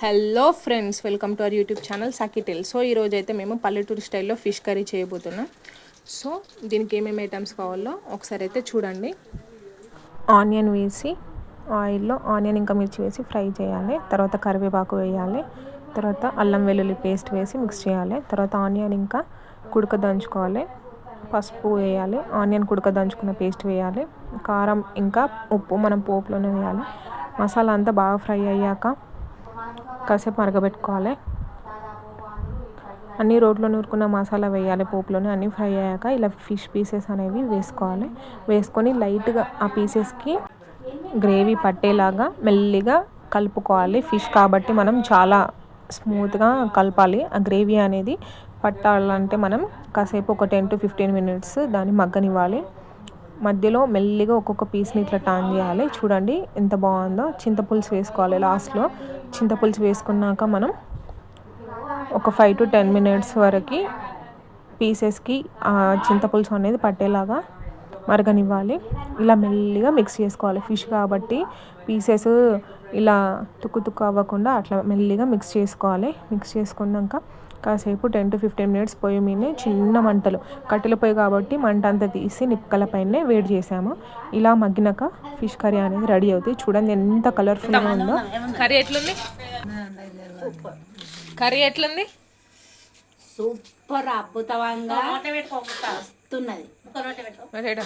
Hello friends, welcome to our YouTube channel సాకి tell. So ఈరోజు అయితే మేము పల్లెటూరు స్టైల్లో ఫిష్ కర్రీ చేయబోతున్నాం. సో దీనికి ఏమేమి ఐటమ్స్ కావాలో ఒకసారి అయితే చూడండి. ఆనియన్ వేసి ఆయిల్లో ఆనియన్ ఇంకా మిర్చి వేసి ఫ్రై చేయాలి. తర్వాత కరివేపాకు వేయాలి. తర్వాత అల్లం వెల్లుల్లి పేస్ట్ వేసి మిక్స్ చేయాలి. తర్వాత ఆనియన్ ఇంకా కుడక దంచుకోవాలి. పసుపు వేయాలి. ఆనియన్ కుడక దంచుకున్న పేస్ట్ వేయాలి. కారం ఇంకా ఉప్పు మనం పోపులోనే వేయాలి. మసాలా అంతా బాగా ఫ్రై అయ్యాక కాసేపు మరగబెట్టుకోవాలి. అన్ని రోట్లో నూరుకున్న మసాలా వేయాలి పోపులోనే. అన్నీ ఫ్రై అయ్యాక ఇలా ఫిష్ పీసెస్ అనేవి వేసుకోవాలి. వేసుకొని లైట్గా ఆ పీసెస్కి గ్రేవీ పట్టేలాగా మెల్లిగా కలుపుకోవాలి. ఫిష్ కాబట్టి మనం చాలా స్మూత్గా కలపాలి. ఆ గ్రేవీ అనేది పట్టాలంటే మనం కాసేపు ఒక 10 to 15 minutes దాన్ని మగ్గనివ్వాలి. మధ్యలో మెల్లిగా ఒక్కొక్క పీస్ని ఇట్లా టర్న్ చేయాలి. చూడండి ఎంత బాగుందో. చింతపులుసు వేసుకోవాలి లాస్ట్లో. చింతపులుసు వేసుకున్నాక మనం ఒక 5 to 10 minutes వరకు పీసెస్కి చింతపులుసు అనేది పట్టేలాగా మరగనివ్వాలి. ఇలా మెల్లిగా మిక్స్ చేసుకోవాలి. ఫిష్ కాబట్టి పీసెస్ ఇలా తుక్కు అవ్వకుండా అట్లా మెల్లిగా మిక్స్ చేసుకోవాలి. మిక్స్ చేసుకున్నాక కాసేపు 10 to 15 minutes పొయ్యి మీదనే చిన్న మంటలు, కట్టెల పొయ్యి కాబట్టి మంట అంతా తీసి నిప్పుకల పైనే వేడి చేసాము. ఇలా మగ్గినాక ఫిష్ కర్రీ అనేది రెడీ అవుతుంది. చూడండి ఎంత కలర్ఫుల్గా ఉందో. కర్రీ ఎట్లుంది? సూపర్, అద్భుతంగా వస్తున్నది. సూపర్.